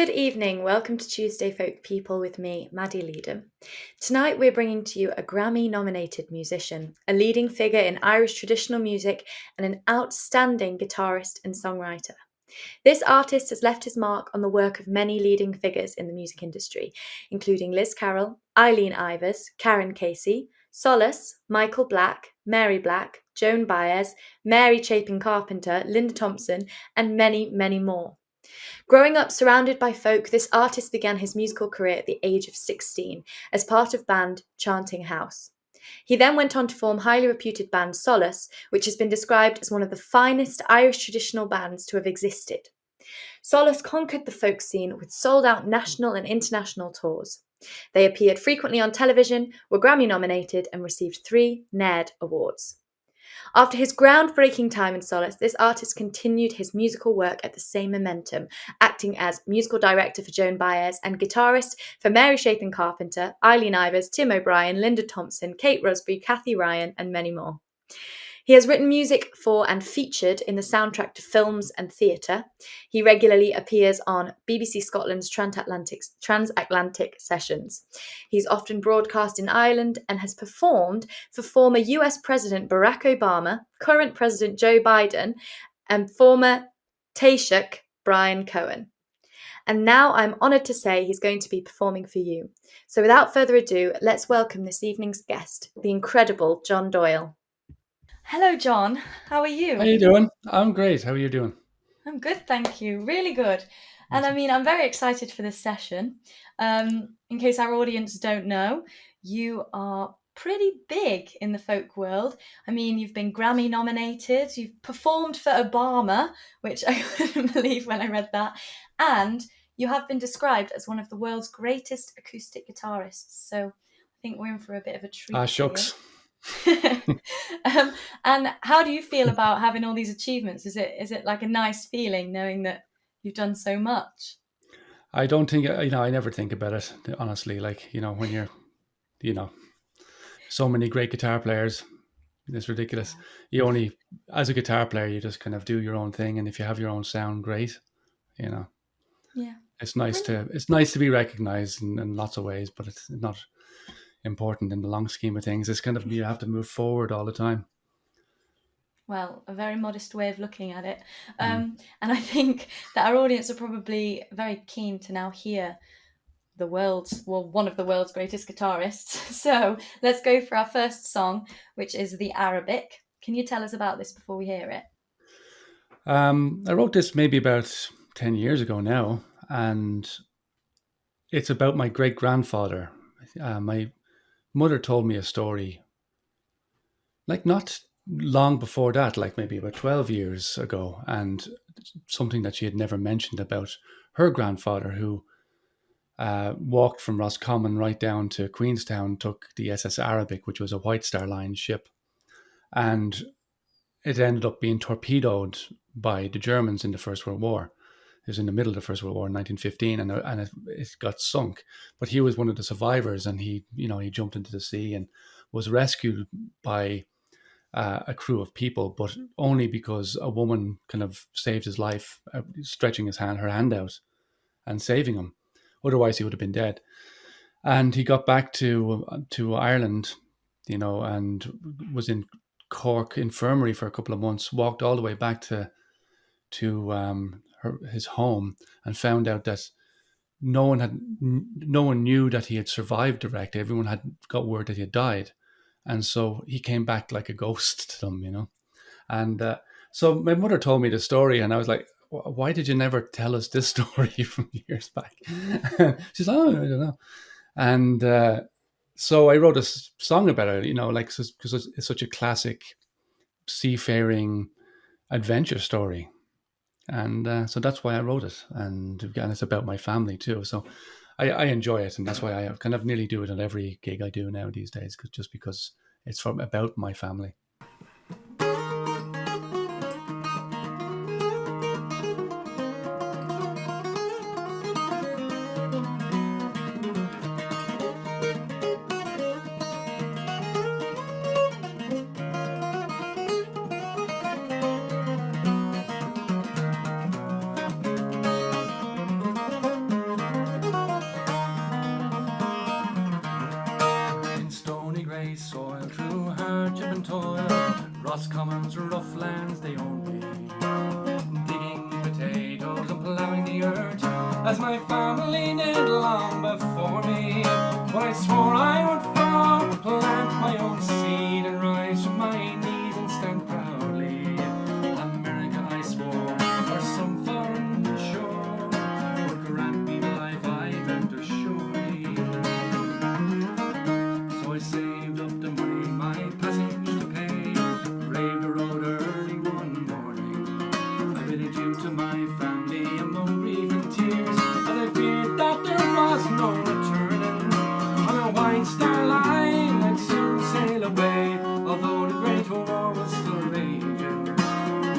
Good evening. Welcome to Tuesday Folk People with me, Maddie Leedham. Tonight we're bringing to you a Grammy-nominated musician, a leading figure in Irish traditional music, and an outstanding guitarist and songwriter. This artist has left his mark on the work of many leading figures in the music industry, including Liz Carroll, Eileen Ivers, Karan Casey, Solas, Michael Black, Mary Black, Joan Baez, Mary Chapin Carpenter, Linda Thompson, and many, many more. Growing up surrounded by folk, this artist began his musical career at the age of 16 as part of band Chanting House. He then went on to form highly reputed band Solas, which has been described as one of the finest Irish traditional bands to have existed. Solas conquered the folk scene with sold-out national and international tours. They appeared frequently on television, were Grammy-nominated, and received 3 Nerd Awards. After his groundbreaking time in Solas, this artist continued his musical work at the same momentum, acting as musical director for Joan Baez and guitarist for Mary Chapin Carpenter, Eileen Ivers, Tim O'Brien, Linda Thompson, Kate Rusby, Kathy Ryan, and many more. He has written music for and featured in the soundtrack to films and theatre. He regularly appears on BBC Scotland's Transatlantic Sessions. He's often broadcast in Ireland and has performed for former US President Barack Obama, current President Joe Biden, and former Taoiseach Brian Cohen. And now I'm honoured to say he's going to be performing for you. So without further ado, let's welcome this evening's guest, the incredible John Doyle. Hello, John. How are you? How are you doing? I'm great. How are you doing? I'm good, thank you. Really good. And I'm very excited for this session. In case our audience don't know, you are pretty big in the folk world. You've been Grammy nominated, you've performed for Obama, which I couldn't believe when I read that, and you have been described as one of the world's greatest acoustic guitarists. So I think we're in for a bit of a treat. Shucks. And how do you feel about having all these achievements? Is it like a nice feeling knowing that you've done so much? I don't think, I never think about it, honestly. When you're, so many great guitar players, it's ridiculous. You only, as a guitar player, you just kind of do your own thing. And if you have your own sound, great, Yeah. It's nice to be recognized in lots of ways, but it's not important in the long scheme of things. It's kind of, you have to move forward all the time. Well, a very modest way of looking at it. And I think that our audience are probably very keen to now hear one of the world's greatest guitarists. So let's go for our first song, which is The Arabic. Can you tell us about this before we hear it? I wrote this maybe about 10 years ago now, and it's about my great-grandfather. My mother told me a story, not long before that, maybe about 12 years ago, and something that she had never mentioned about her grandfather, who walked from Roscommon right down to Queenstown, took the SS Arabic, which was a White Star Line ship, and it ended up being torpedoed by the Germans in the First World War. It was in the middle of the First World War in 1915, and it got sunk. But he was one of the survivors, and he jumped into the sea and was rescued by a crew of people, but only because a woman kind of saved his life, stretching her hand out and saving him. Otherwise, he would have been dead. And he got back to Ireland, and was in Cork infirmary for a couple of months. Walked all the way back to his home and found out that no one knew that he had survived direct. Everyone had got word that he had died. And so he came back like a ghost to them, And so my mother told me the story, and I was like, why did you never tell us this story from years back? She's like, oh, I don't know. And so I wrote a song about it, because it's such a classic seafaring adventure story. And so that's why I wrote it. And again, it's about my family too. So I enjoy it, and that's why I kind of nearly do it at every gig I do now these days, just because it's about my family. swore I would follow, plant my own seed and rise from my knees and stand proudly. America, I swore, or some foreign shore would grant me the life I dreamt of surely. So I saved up the money, my passage to pay, braved the road early one morning. I bid adieu to my family among grief and tears, as I feared that there was no returning. On a white star line I'd soon sail away, although the great war was still raging.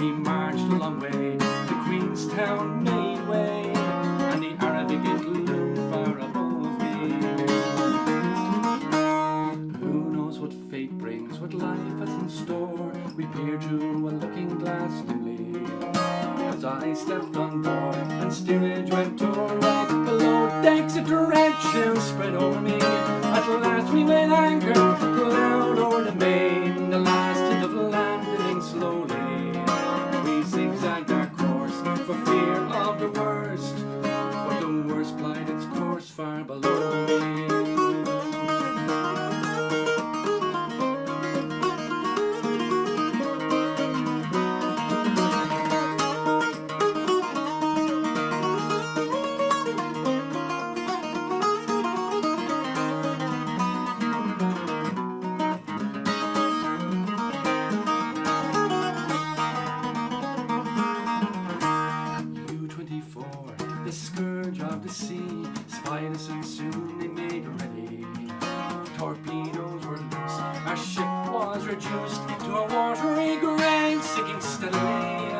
We marched a long way, the Queenstown made way, and the Arabic it loomed far above me. Who knows what fate brings, what life has in store? We peered through a looking glass dimly, as I stepped on board and steerage went o'er. Up below decks a dread chill spread over me. At last we weighed anchor, cloud over the main, the last hint of landing slowly. We zigzagged our course for fear of the worst, but the worst plied its course far below me. U-24, the scourge of the sea, spied us and soon they made ready. Torpedoes were loose, our ship was reduced to a watery grave, sinking steadily.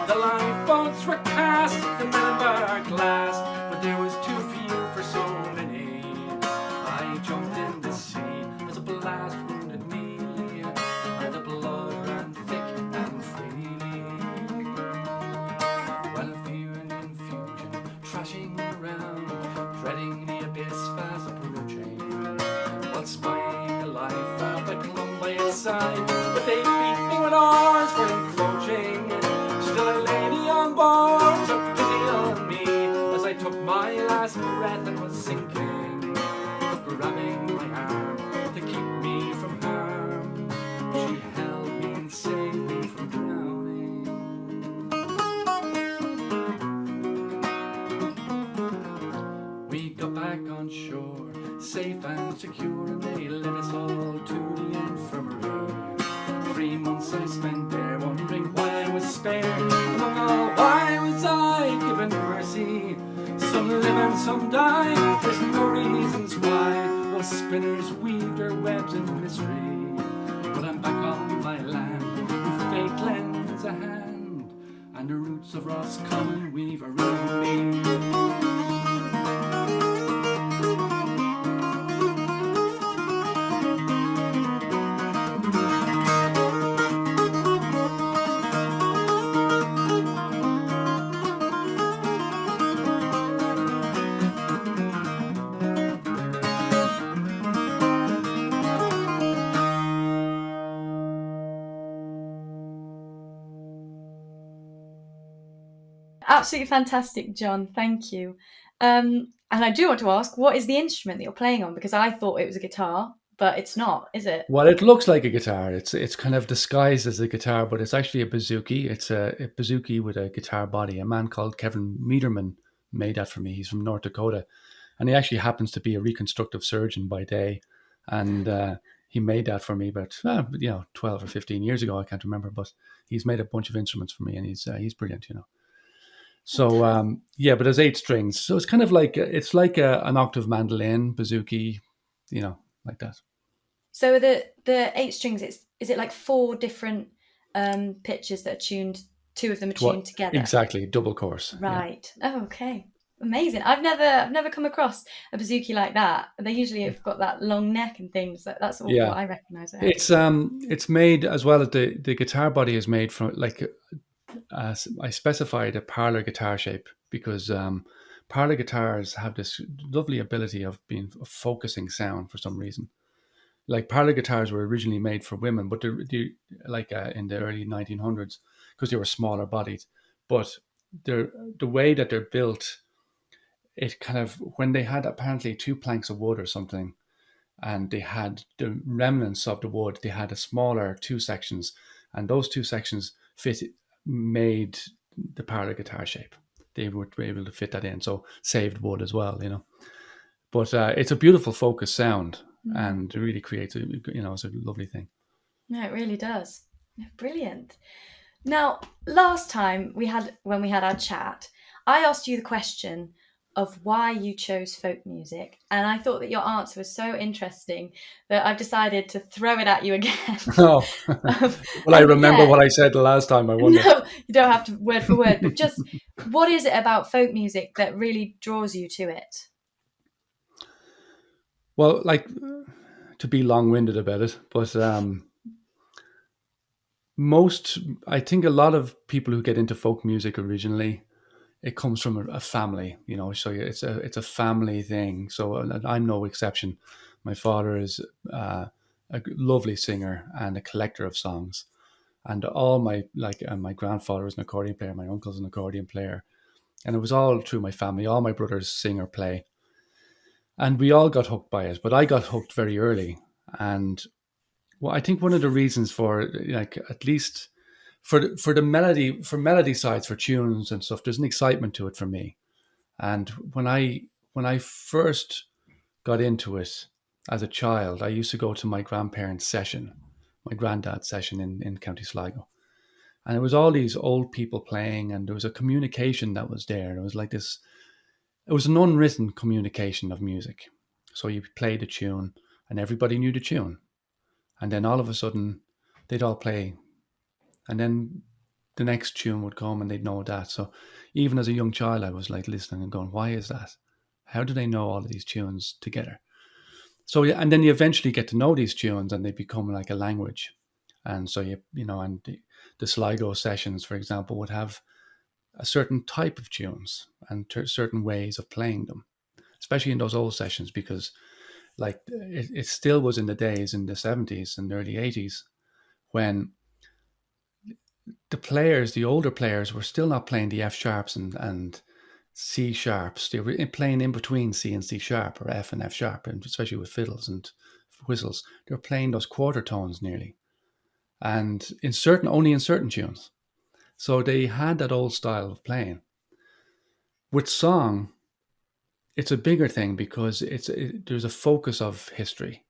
The lifeboats were cast, the men embarked last, but there was too few for so many. I jumped in the sea as a blast wounded me, and the blood ran thick and freely. While fear and confusion trashing around, dreading the abyss fast approaching, while spying the life of the clumb by its side, but they beat me with oars for encroaching. Still a lady on board took pity on me as I took my last breath and was sinking, grabbing my arm to keep me from harm. She held me and saved me from drowning. We got back on shore, safe and secure, and they led us all to the infirmary. 3 months I spent there, wondering why I was spared. Among all, why was I given mercy? Some live and some die, there's no reasons why. Those spinners weave their webs in mystery. But I'm back on my land, with fate lends a hand, and the roots of Roscommon weave around me. Absolutely fantastic, John. Thank you. And I do want to ask, what is the instrument that you're playing on? Because I thought it was a guitar, but it's not, is it? Well, it looks like a guitar. It's kind of disguised as a guitar, but it's actually a bouzouki. It's a bouzouki with a guitar body. A man called Kevin Meaderman made that for me. He's from North Dakota, and he actually happens to be a reconstructive surgeon by day. And he made that for me about 12 or 15 years ago. I can't remember, but he's made a bunch of instruments for me, and he's brilliant. So but there's 8 strings, so it's kind of like an octave mandolin, bouzouki, like that. So the 8 strings, is it like 4 different pitches that are tuned? 2 of them are tuned together. Exactly, double course. Right. Yeah. Oh, okay. Amazing. I've never come across a bouzouki like that. They usually have got that long neck and things. That's all what I recognise it as. It's made as well as the guitar body is made from I specified a parlor guitar shape because parlor guitars have this lovely ability of being a focusing sound for some reason. Like parlor guitars were originally made for women, but they in the early 1900s because they were smaller bodied. But the way that they're built, it kind of, when they had apparently 2 planks of wood or something, and they had the remnants of the wood. They had a smaller two sections, and those two sections made the parlor guitar shape. They were able to fit that in, so saved wood as well, you know. But it's a beautiful focused sound, and it really creates it's a lovely thing. No, it really does. Brilliant. Now, last time when we had our chat, I asked you the question of why you chose folk music, and I thought that your answer was so interesting that I've decided to throw it at you again. Oh, well, I remember what I said the last time. I wonder. No, you don't have to word for word, but just what is it about folk music that really draws you to it? Well, like, to be long-winded about it, but I think a lot of people who get into folk music originally, it comes from a family, you know. So it's a family thing. So I'm no exception. My father is a lovely singer and a collector of songs, and all my grandfather was an accordion player, my uncle's an accordion player, and it was all through my family. All my brothers sing or play, and we all got hooked by it. But I got hooked very early, and well, I think one of the reasons for, like, at least for the melody sides, for tunes and stuff, there's an excitement to it for me. And when I first got into it as a child, I used to go to my grandparents' session, my granddad's session in County Sligo. And it was all these old people playing, and there was a communication that was there. It was like this, it was an unwritten communication of music. So you played a tune and everybody knew the tune. And then all of a sudden they'd all play. And then the next tune would come and they'd know that. So even as a young child, I was like listening and going, why is that? How do they know all of these tunes together? So, and then you eventually get to know these tunes and they become like a language. And so and the Sligo sessions, for example, would have a certain type of tunes and certain ways of playing them, especially in those old sessions, because like it still was in the days in the 70s and early 80s when the older players were still not playing the F sharps and C sharps. They were playing in between C and C sharp, or F and F sharp, and especially with fiddles and whistles. They were playing those quarter tones nearly, and only in certain tunes. So they had that old style of playing. With song, it's a bigger thing because there's a focus of history,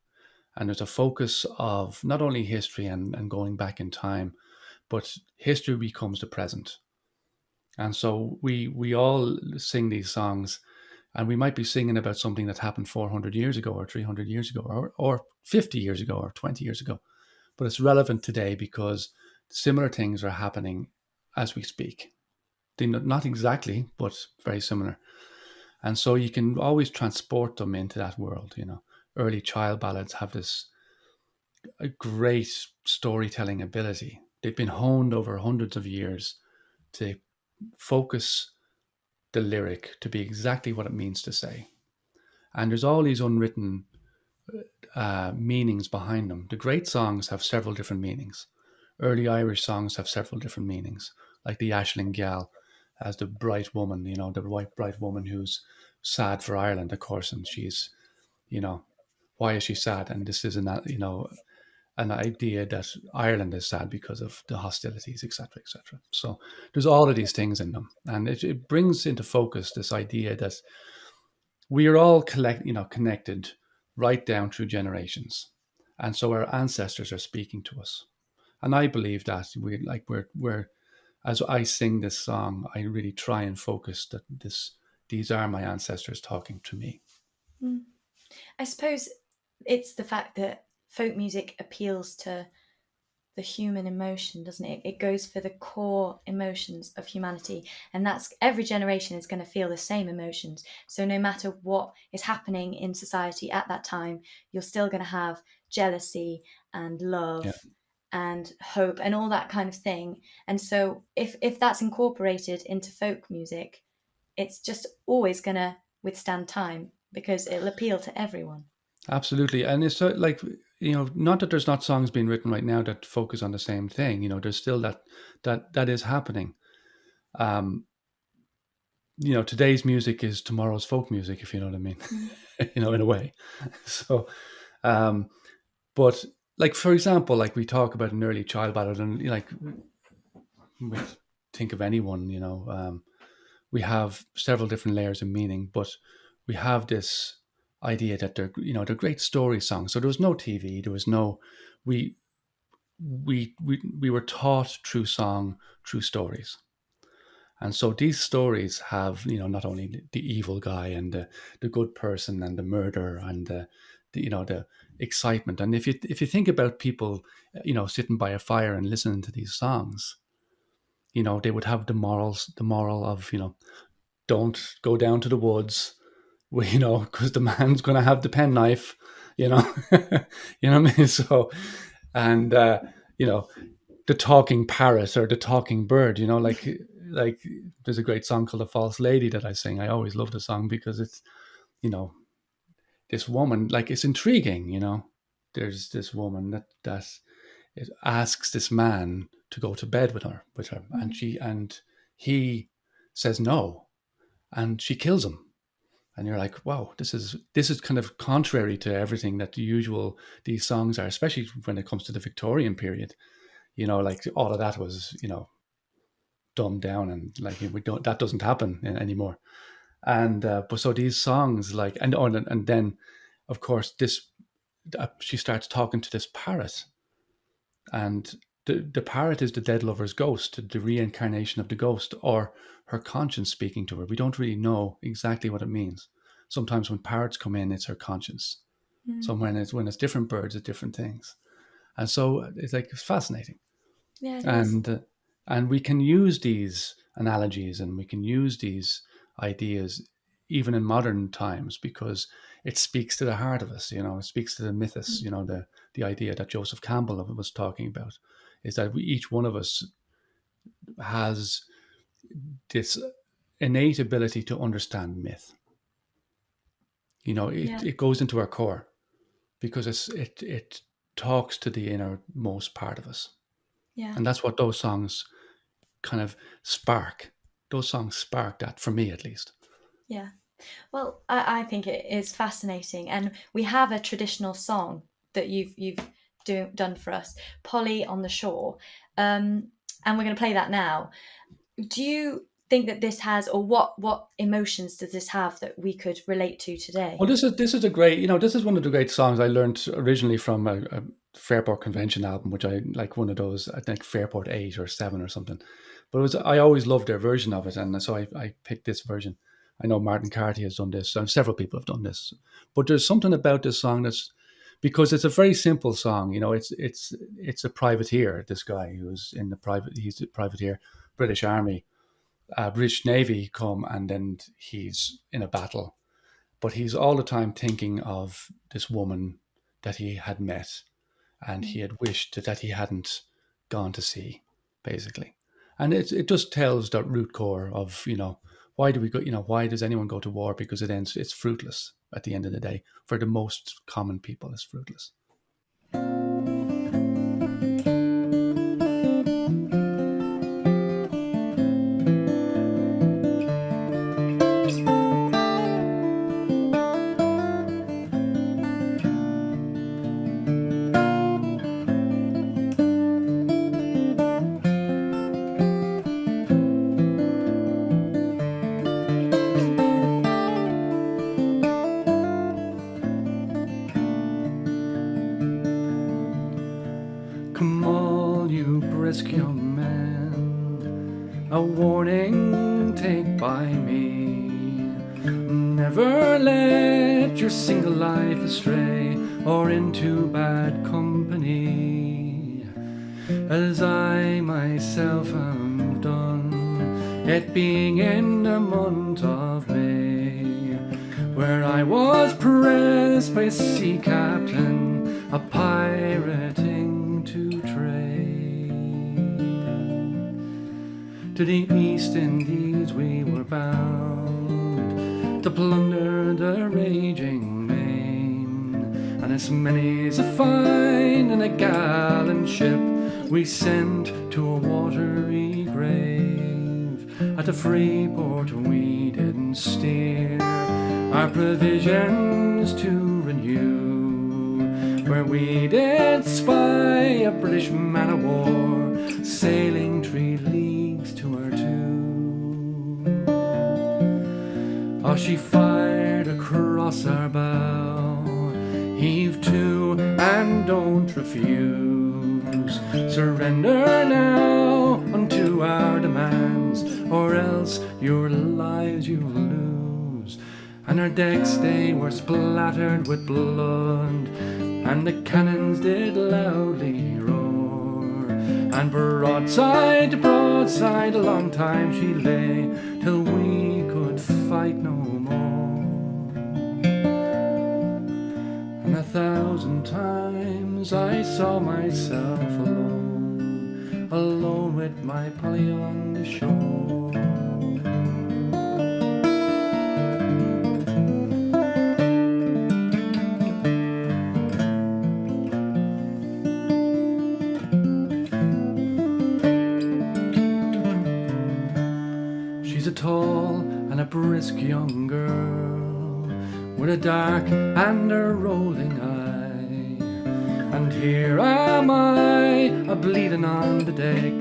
and there's a focus of not only history and going back in time, but history becomes the present. And so we all sing these songs, and we might be singing about something that happened 400 years ago or 300 years ago or 50 years ago or 20 years ago. But it's relevant today because similar things are happening as we speak. They're not exactly, but very similar. And so you can always transport them into that world, you know. Early child ballads have a great storytelling ability. They've been honed over hundreds of years to focus the lyric to be exactly what it means to say. And there's all these unwritten meanings behind them. The great songs have several different meanings. Early Irish songs have several different meanings, like the Aisling Gal as the bright woman, you know, the white bright woman who's sad for Ireland, of course, and she's, you know, why is she sad? And this is an idea that Ireland is sad because of the hostilities, etc., etc. So there's all of these things in them, and it brings into focus this idea that we are all connected right down through generations, and so our ancestors are speaking to us. And I believe that we're as I sing this song, I really try and focus that these are my ancestors talking to me. I suppose it's the fact that folk music appeals to the human emotion, doesn't it? It goes for the core emotions of humanity, and that's every generation is going to feel the same emotions. So no matter what is happening in society at that time, you're still going to have jealousy and love. Yeah. And hope and all that kind of thing. And so if that's incorporated into folk music, it's just always going to withstand time because it'll appeal to everyone. Absolutely. And it's like, not that there's not songs being written right now that focus on the same thing. You know, there's still that is happening. Today's music is tomorrow's folk music, if you know what I mean, in a way. So But like, for example, like we talk about an early child ballad, and like we think of anyone, we have several different layers of meaning, but we have this idea that they're great story songs. So there was no TV, there was no we we were taught through song, through stories. And so these stories have, not only the evil guy and the good person and the murder and the excitement. And if you think about people, sitting by a fire and listening to these songs, they would have the moral of, don't go down to the woods, because the man's going to have the penknife, you know, you know what I mean? So, and, the talking parrot or the talking bird, like there's a great song called The False Lady that I sing. I always love the song because it's, you know, this woman, like it's intriguing, there's this woman that it asks this man to go to bed with her, and he says no, and she kills him. And you're like, wow, this is kind of contrary to everything that these songs are, especially when it comes to the Victorian period. Like all of that was, dumbed down, and like that doesn't happen anymore. And but so these songs, like, and then, of course, she starts talking to this parrot, and the parrot is the dead lover's ghost, the reincarnation of the ghost, or her conscience speaking to her. We don't really know exactly what it means. Sometimes when parrots come in, it's her conscience. So when it's different birds, it's different things. And so it's fascinating. Yeah, it is. And we can use these analogies, and we can use these ideas even in modern times, because it speaks to the heart of us. It speaks to the mythos. The idea that Joseph Campbell was talking about is that each one of us has this innate ability to understand myth. It goes into our core because it talks to the innermost part of us. Yeah. And that's what those songs kind of spark. Those songs spark that, for me at least. Yeah. Well, I think it is fascinating, and we have a traditional song that you've done for us, "Polly on the Shore," and we're going to play that now. Do you think that this has, or what emotions does this have that we could relate to today? Well, this is a great, this is one of the great songs I learned originally from a Fairport Convention album, which I like, one of those, I think Fairport 8 or 7 or something. But I always loved their version of it, and so I picked this version. I know Martin Carty has done this, and several people have done this. But there's something about this song that's, because it's a very simple song. It's a privateer. This guy he's a privateer, British Army, British Navy come, and then he's in a battle. But he's all the time thinking of this woman that he had met, and he had wished that he hadn't gone to sea, basically. And it just tells that root core of, why do we go, why does anyone go to war? Because it's fruitless at the end of the day. For the most common people, it's fruitless. A warning, take by me. Never let your single life astray or into bad company, as I myself have done, it being in the month of May, where I was pressed by a sea captain, a pirating to trade. To the East Indies we were bound, to plunder the raging main, and as many as a fine and a gallant ship we sent to a watery grave. At the free port we didn't steer, our provisions to renew, we did spy a British man of war sailing 3 leagues to her two. Oh, she fired across our bow, heave to and don't refuse. Surrender now unto our demands, or else your lives you'll lose. And our decks they were splattered with blood, and the cannons did loudly roar. And broadside to broadside a long time she lay, till we could fight no more. And 1,000 times I saw myself alone, alone with my Polly on the shore. She's a tall and a brisk young girl, with a dark and a rolling eye. And here am I, a bleeding on the deck,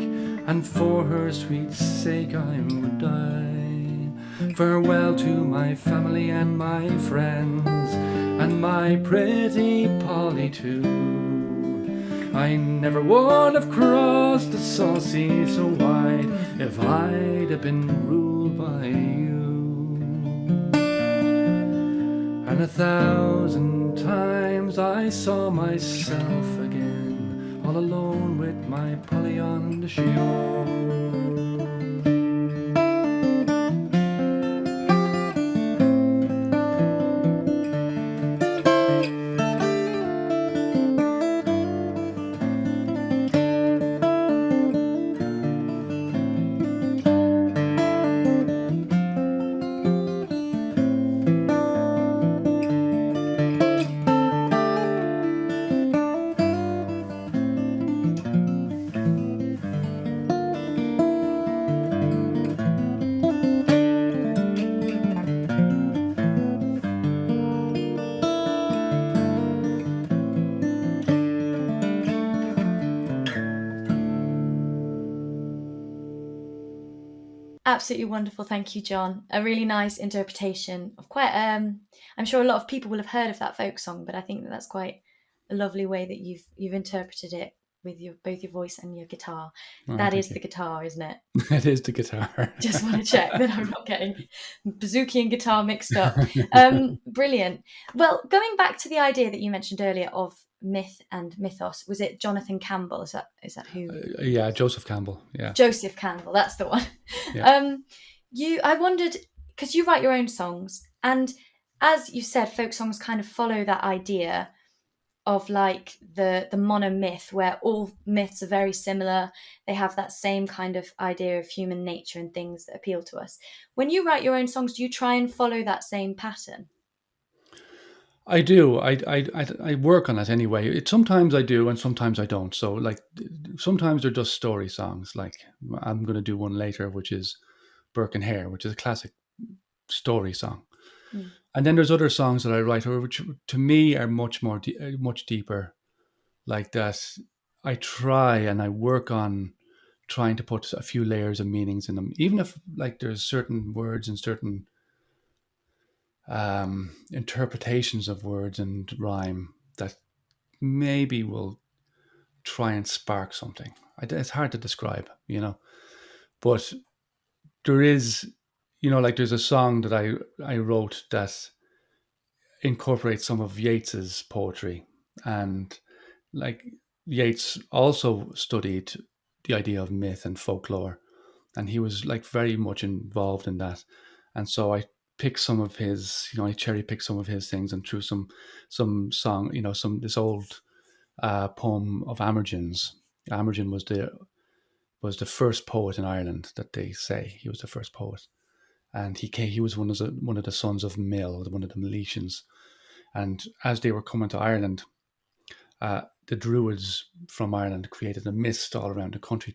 and for her sweet sake I would die. Farewell to my family and my friends, and my pretty Polly too. I never would have crossed the salt sea so wide if I'd have been ruled by you. And 1,000 times I saw myself again, all alone with my Polly on the shore. Absolutely wonderful. Thank you, John. A really nice interpretation of quite, I'm sure a lot of people will have heard of that folk song, but I think that that's quite a lovely way that you've interpreted it with both your voice and your guitar. Oh, that is thank the guitar, isn't it? It is the guitar. Just want to check that I'm not getting bouzouki and guitar mixed up. Brilliant. Well, going back to the idea that you mentioned earlier of myth and mythos, was it Jonathan Campbell? Is that who? Yeah, Joseph Campbell. Yeah, Joseph Campbell. That's the one. Yeah. I wondered, because you write your own songs, and as you said, folk songs kind of follow that idea of like the monomyth, where all myths are very similar. They have that same kind of idea of human nature and things that appeal to us. When you write your own songs, do you try and follow that same pattern? I do. I work on it anyway. Sometimes I do, and sometimes I don't. So, like, sometimes they're just story songs. Like, I'm going to do one later, which is Burke and Hare, which is a classic story song. Mm. And then there's other songs that I write, which to me are much deeper. Like that, I try and I work on trying to put a few layers of meanings in them, even if like there's certain words and certain interpretations of words and rhyme that maybe will try and spark something. It's hard to describe, but there is, like there's a song that I wrote that incorporates some of Yeats's poetry, and like Yeats also studied the idea of myth and folklore, and he was like very much involved in that. And so I picked some of his, I cherry picked some of his things and threw some song, this old poem of Amergin's. Amergin was the first poet in Ireland, that they say he was the first poet, and he was one of the sons of Mill, one of the Miletians. And as they were coming to Ireland, the Druids from Ireland created a mist all around the country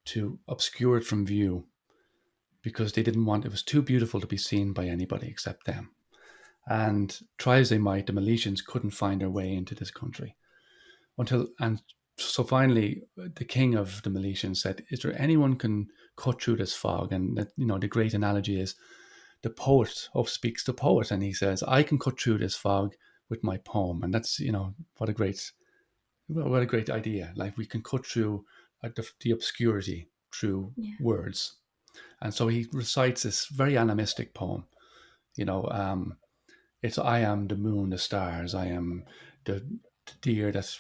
to obscure it from view, because they didn't want, it was too beautiful to be seen by anybody except them. And try as they might, the Milesians couldn't find their way into this country and so finally the king of the Milesians said, is there anyone can cut through this fog? And that, the great analogy is the poet speaks the poet, and he says, I can cut through this fog with my poem. And that's, what a great idea. Like, we can cut through the obscurity through words. And so he recites this very animistic poem. It's, I am the moon, the stars, I am the deer that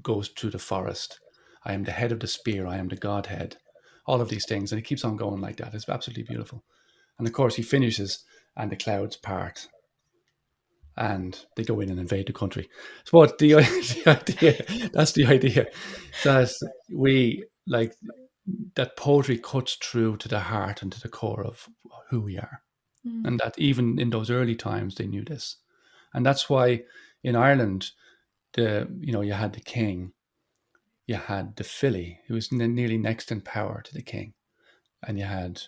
goes through the forest, I am the head of the spear, I am the Godhead, all of these things. And it keeps on going like that. It's absolutely beautiful. And of course he finishes, and the clouds part, and they go in and invade the country. So the idea, that's the idea, that we, like, that poetry cuts through to the heart and to the core of who we are. And that even in those early times they knew this. And that's why in Ireland, you had the king, you had the filly, who was nearly next in power to the king, and you had,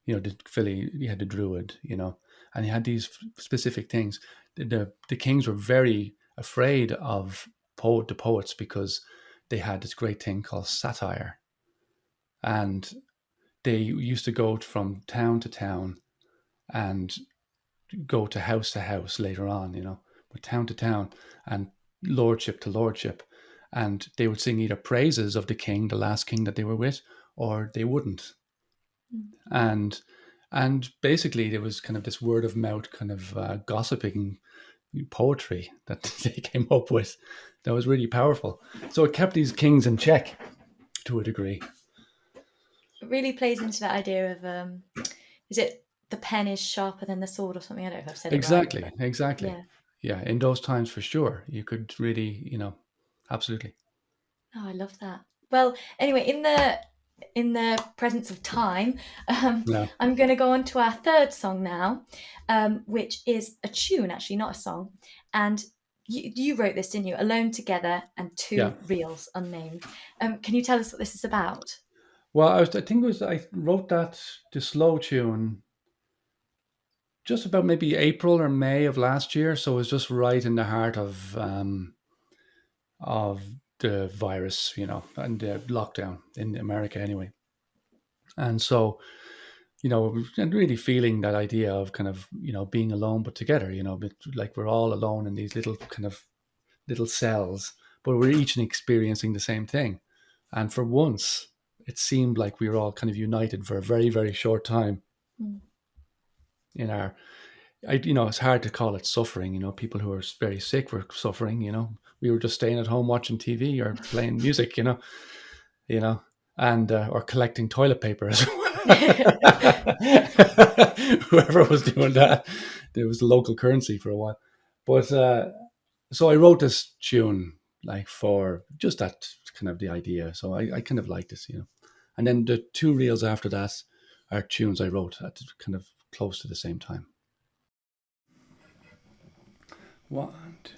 the filly, you had the druid, and you had these specific things. The kings were very afraid of the poets, because they had this great thing called satire, and they used to go from town to town and go to house later on, but town to town and lordship to lordship. And they would sing either praises of the king, the last king that they were with, or they wouldn't. And basically there was kind of this word of mouth kind of gossiping poetry that they came up with that was really powerful. So it kept these kings in check to a degree. It really plays into that idea of, is it the pen is sharper than the sword or something? I don't know if I've said exactly, it right. Exactly. Yeah, in those times for sure. You could really, absolutely. Oh, I love that. Well, anyway, in the presence of time, I'm going to go on to our third song now, which is a tune, actually, not a song. And you wrote this, didn't you? Alone Together and Two Reels Unnamed. Can you tell us what this is about? Well, I wrote the slow tune just about maybe April or May of last year. So it was just right in the heart of the virus, and the lockdown in America anyway. And so, and really feeling that idea of kind of, being alone but together, but like we're all alone in these little kind of little cells, but we're each experiencing the same thing. And for once, it seemed like we were all kind of united for a very, very short time in our, it's hard to call it suffering. People who are very sick were suffering. We were just staying at home watching TV or playing music. And or collecting toilet paper. Whoever was doing that, there was local currency for a while. But so I wrote this tune like for just that kind of the idea. So I kind of like this, And then the two reels after that are tunes I wrote at kind of close to the same time. 1, 2.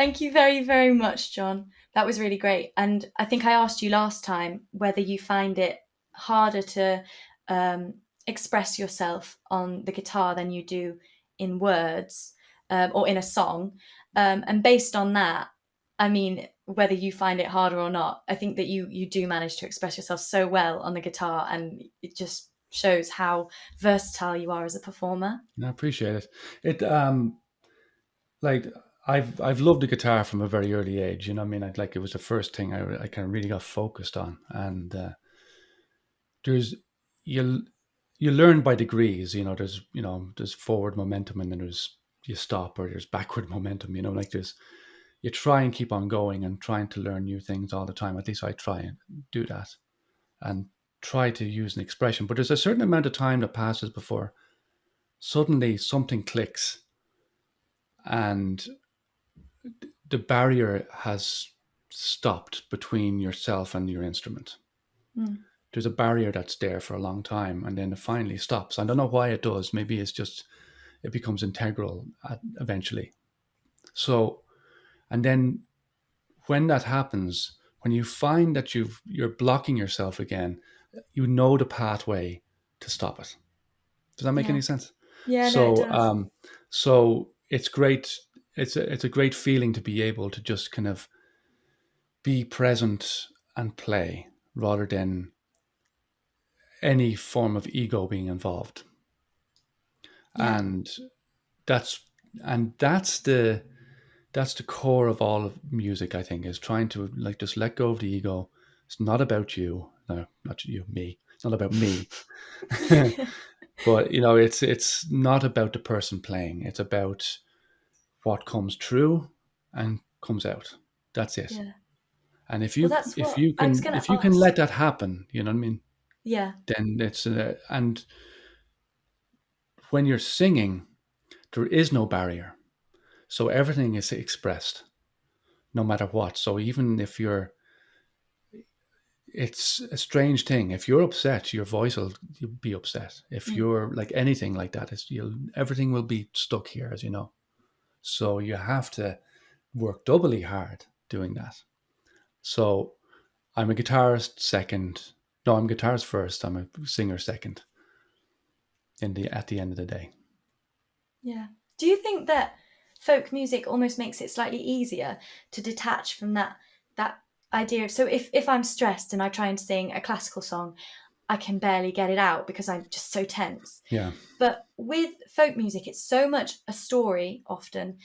Thank you very, very much, John. That was really great. And I think I asked you last time whether you find it harder to um, express yourself on the guitar than you do in words or in a song. And based on that, I mean, whether you find it harder or not, I think that you do manage to express yourself so well on the guitar, and it just shows how versatile you are as a performer. I appreciate it. Like I've loved the guitar from a very early age. You know, what I mean, it was the first thing I kind of really got focused on, and there's you you learn by degrees. You know, there's forward momentum, and then there's you stop, or there's backward momentum. You know, like there's you try and keep on going and trying to learn new things all the time. At least I try and do that and try to use an expression. But there's a certain amount of time that passes before suddenly something clicks and the barrier has stopped between yourself and your instrument. Mm. There's a barrier that's there for a long time and then it finally stops. I don't know why it does. Maybe it's just, it becomes integral eventually. So, and then when that happens, when you find that you're blocking yourself again, you know the pathway to stop it. Does that make Yeah. any sense? Yeah, no, it So, does. so it's great. It's a great feeling to be able to just kind of be present and play rather than any form of ego being involved. Yeah. And that's that's the core of all of music, I think, is trying to like just let go of the ego. It's not about you. No, not you, me. It's not about me. But you know, it's not about the person playing. It's about what comes through and comes out. That's it. Yeah. And if Well, you that's what I was going to if you can let ask. that happen, you know what I mean? Yeah. Then it's and when you're singing, there is no barrier. So everything is expressed, no matter what. So even if you're, it's a strange thing. If you're upset, your voice will you'll be upset. If Mm. you're like anything like that, you'll everything will be stuck here, as you know. So you have to work doubly hard doing that. So I'm a guitarist second. No, I'm a guitarist first. I'm a singer second. In the at the end of the day. Yeah. Do you think that folk music almost makes it slightly easier to detach from that idea of, so if I'm stressed and I try and sing a classical song, I can barely get it out because I'm just so tense. Yeah. But with folk music, it's so much a story often,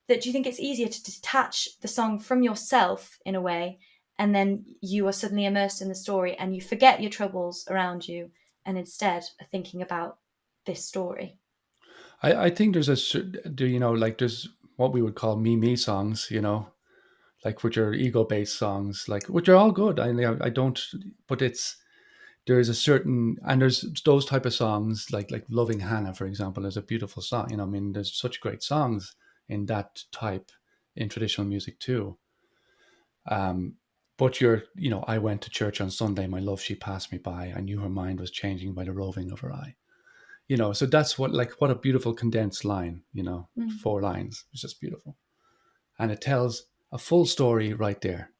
that do you think it's easier to detach the song from yourself in a way, and then you are suddenly immersed in the story and you forget your troubles around you and instead are thinking about this story? I think there's do you know, like there's what we would call me songs, you know, like which are ego based songs, like which are all good. I don't, but it's there is a certain and there's those type of songs like Loving Hannah, for example, is a beautiful song. You know, I mean, there's such great songs in that type in traditional music too. Um, but you're, you know, I went to church on Sunday, my love she passed me by. I knew her mind was changing by the roving of her eye. You know, so that's what a beautiful condensed line, you know, Mm. 4 lines. It's just beautiful. And it tells a full story right there.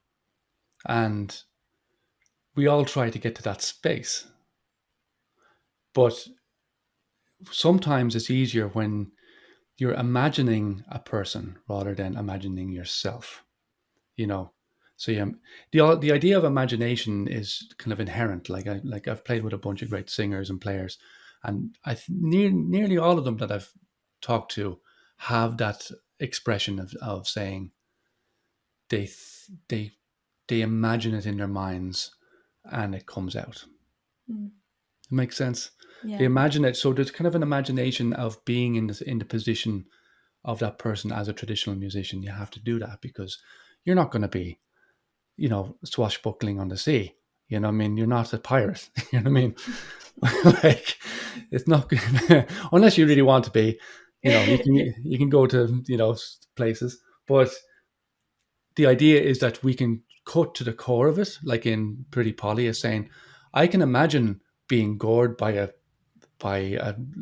And we all try to get to that space. But sometimes it's easier when you're imagining a person rather than imagining yourself, you know. So yeah, the idea of imagination is kind of inherent. I've played with a bunch of great singers and players, and nearly all of them that I've talked to have that expression of saying they they they imagine it in their minds and it comes out. Mm. It makes sense. They Yeah. imagine it, so there's kind of an imagination of being in the position of that person as a traditional musician. You have to do that because you're not going to be, you know, swashbuckling on the sea. You know what I mean? You're not a pirate. You know what I mean? Like, it's not good. Unless you really want to be, you know, you can go to, you know, places. But the idea is that we can cut to the core of it, like in Pretty Polly is saying, I can imagine being gored by a,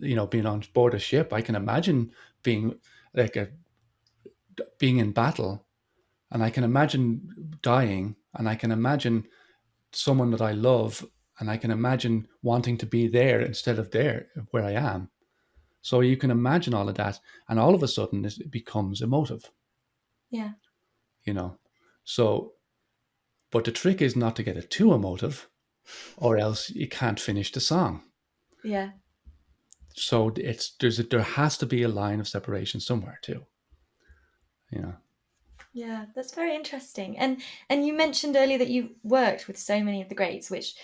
you know, being on board a ship. I can imagine being like a being in battle, and I can imagine dying, and I can imagine someone that I love, and I can imagine wanting to be there instead of there where I am. So you can imagine all of that, and all of a sudden it becomes emotive, Yeah. you know. So, but the trick is not to get it too emotive, or else you can't finish the song. Yeah. So there has to be a line of separation somewhere too, you know. Yeah, that's very interesting. And you mentioned earlier that you worked with so many of the greats, which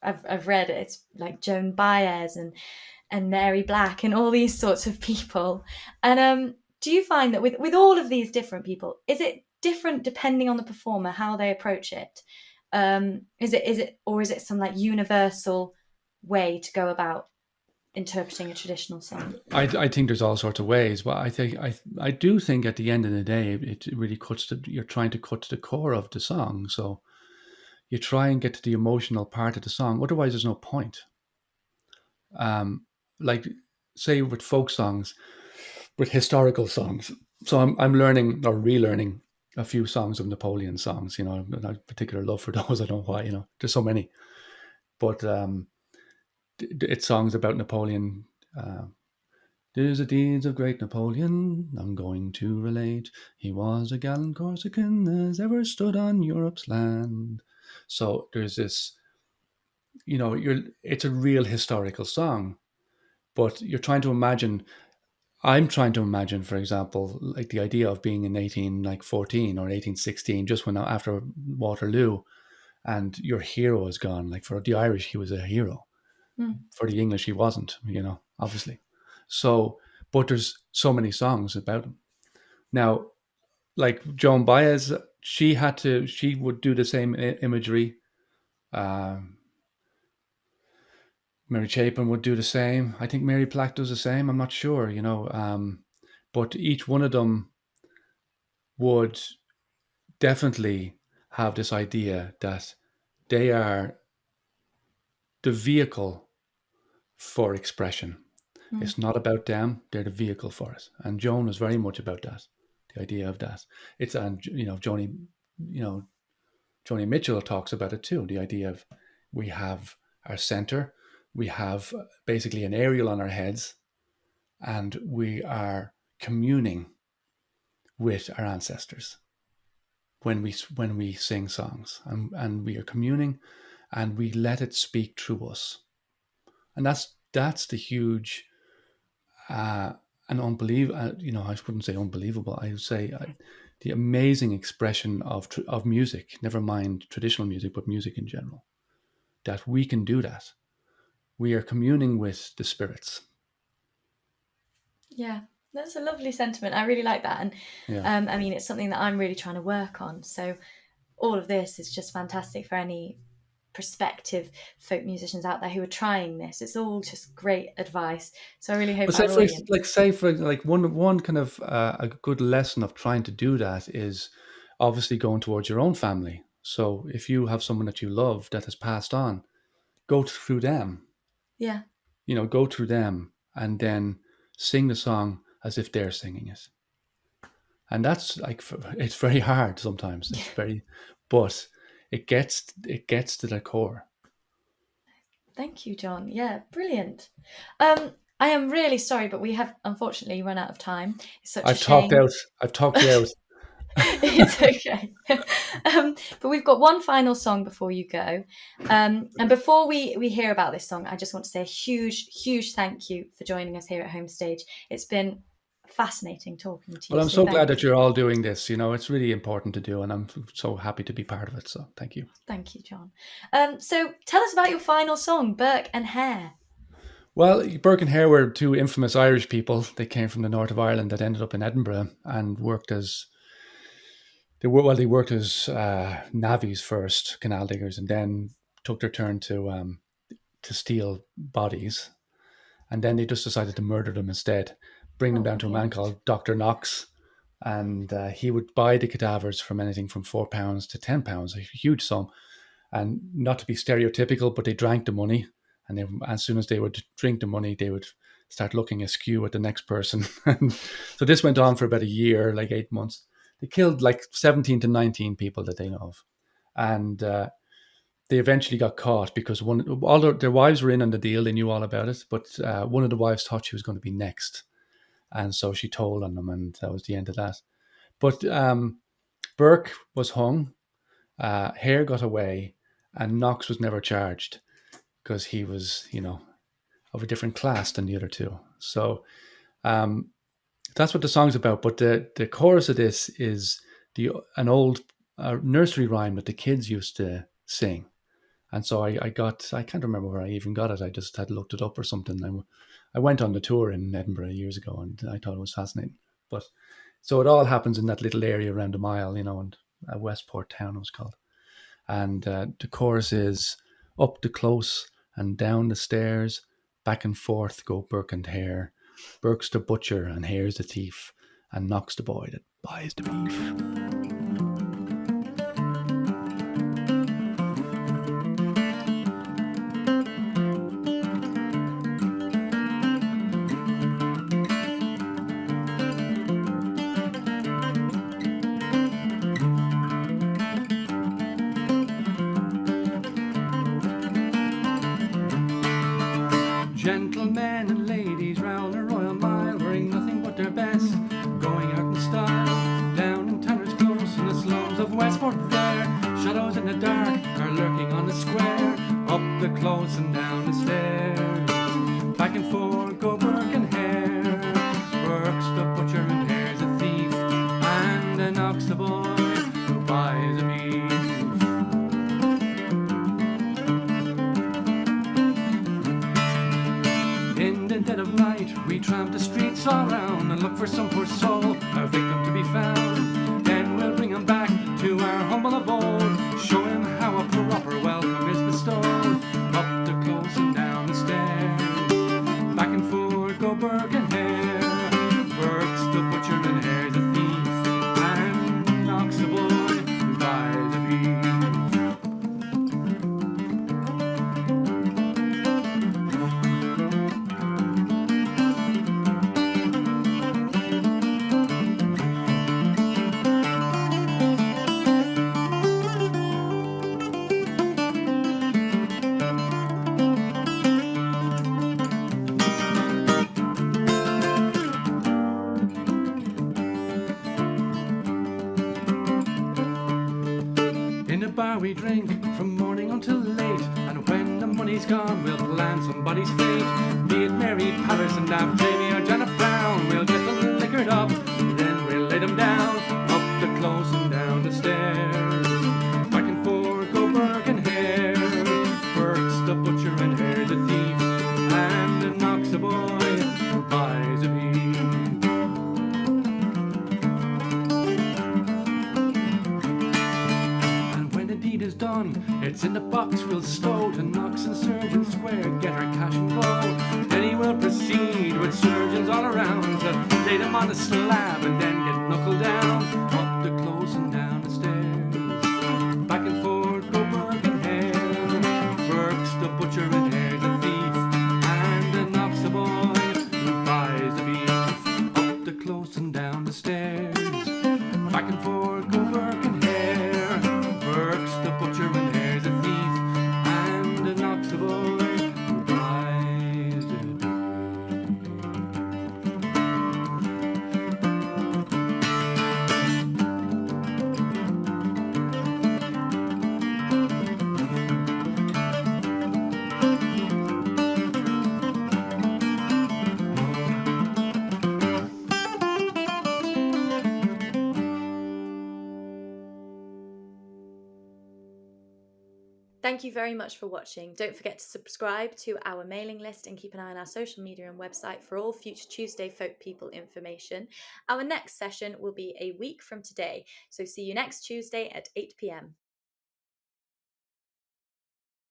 I've read. It's like Joan Baez and Mary Black and all these sorts of people. And do you find that with all of these different people, is it different depending on the performer how they approach it? Is it some like universal way to go about interpreting a traditional song? I think there's all sorts of ways, but I do think at the end of the day, it really you're trying to cut to the core of the song. So you try and get to the emotional part of the song. Otherwise, there's no point. Like say with folk songs, with historical songs. So I'm learning or relearning a few songs of Napoleon songs. You know, and I have particular love for those. I don't know why. You know, there's so many, but it's songs about Napoleon. There's the deeds of great Napoleon I'm going to relate. He was a gallant Corsican as ever stood on Europe's land. So there's this, you know, it's a real historical song, but you're trying to imagine. I'm trying to imagine, for example, like the idea of being in 1814 or 1816, just when after Waterloo, and your hero is gone. Like for the Irish, he was a hero. Mm. For the English, he wasn't. You know, obviously. So, but there's so many songs about him now. Like Joan Baez, she would do the same imagery. Um, Mary Chapin would do the same. I think Mary Black does the same. I'm not sure, you know. But each one of them would definitely have this idea that they are the vehicle for expression. Mm. It's not about them; they're the vehicle for it. And Joan is very much about that. The idea of that. It's and you know, Joni Mitchell talks about it too. The idea of we have our center, we have basically an aerial on our heads, and we are communing with our ancestors when we sing songs, and we are communing, and we let it speak through us, and that's the huge and unbelievable. You know, I wouldn't say unbelievable. I would say the amazing expression of music. Never mind traditional music, but music in general. That we can do that. We are communing with the spirits. Yeah, that's a lovely sentiment. I really like that. And Yeah. I mean, it's something that I'm really trying to work on. So all of this is just fantastic for any prospective folk musicians out there who are trying this. It's all just great advice. So I really hope But say our for audience. one kind of a good lesson of trying to do that is obviously going towards your own family. So if you have someone that you love that has passed on, go through them. Yeah. You know, go through them and then sing the song as if they're singing it. And that's like it's very hard sometimes. It's very, but it gets to the core. Thank you, John. Yeah, brilliant. I am really sorry, but we have unfortunately run out of time. It's such a I've talked shame. out. I've talked you out. It's okay. But we've got one final song before you go. And before we hear about this song, I just want to say a huge, huge thank you for joining us here at Home Stage. It's been fascinating talking to Well, you. I'm So so glad thank that you. you're all doing this. You know, it's really important to do, and I'm so happy to be part of it. So thank you. Thank you, John. So tell us about your final song, Burke and Hare. Well, Burke and Hare were two infamous Irish people. They came from the north of Ireland that ended up in Edinburgh and worked as they worked as navvies first, canal diggers, and then took their turn to steal bodies, and then they just decided to murder them instead, bring them Oh, down to a man brilliant. called Doctor Knox, and he would buy the cadavers from anything from £4 to £10, a huge sum. And not to be stereotypical, but they drank the money, and as soon as they would drink the money, they would start looking askew at the next person. And so this went on for about a year, like 8 months. they killed like 17 to 19 people that they know of. And they eventually got caught because all their wives were in on the deal. They knew all about it, but one of the wives thought she was going to be next. And so she told on them, and that was the end of that. But Burke was hung, Hare got away, and Knox was never charged because he was, of a different class than the other two. So that's what the song's about. But the chorus of this is an old nursery rhyme that the kids used to sing. And so I can't remember where I even got it. I just had looked it up or something. I went on the tour in Edinburgh years ago, and I thought it was fascinating. But so it all happens in that little area around a mile, and Westport town it was called. And the chorus is, up the close and down the stairs, back and forth go Burke and Hare. Burke's the butcher and Hare's the thief, and Knox the boy that buys the beef. Gentlemen and ladies round the Royal Mile, wearing nothing but their best, going out in style, down in Tanner's Close, in the slums of Westport there. Shadows in the dark are lurking on the square, up the close and down the stairs. Back and forth go Burke and Hare, Burke's the butcher and Hare's a thief, and Knox the boy who buys a beef. Dead of night, we tramp the streets all round and look for some poor soul, a victim to be found. Then we'll bring him back to our humble abode, show him how a proper welcome is bestowed. Up the close and down the stairs, back and forth go Burke and Hare. Burke's the butcher and Hare's a thief, and Knox the boy who buys a beef. We drink from morning until late, and when the money's gone we'll plan somebody's fate. Be it Mary Patterson, Daft Jamie or Janet Brown, we'll get them liquored up, then we'll lay them down, up the close and down the stairs. Back and forth go Burke and Hare, Burke's the butcher and Hare's a thief, and Knox the boy who buys a beef. Is done, it's in the box we'll stow to Knox and Surgeon Square, get our cash and go. Then he will proceed with surgeons all around to lay them on the slab and then get knuckled down, up the close and down the stairs. Back and forth go Burke and Hare, Burke's the butcher and Hare's a thief, and Knox the boy who buys the beef. Up the close and down the stairs, back and forth go Burke and Hare, Burke's the butcher and Hare's a thief, and Knox the boy who buys the beef. Thank you very much for watching. Don't forget to subscribe to our mailing list and keep an eye on our social media and website for all future Tuesday Folk People information. Our next session will be a week from today, so see you next Tuesday at 8 p.m.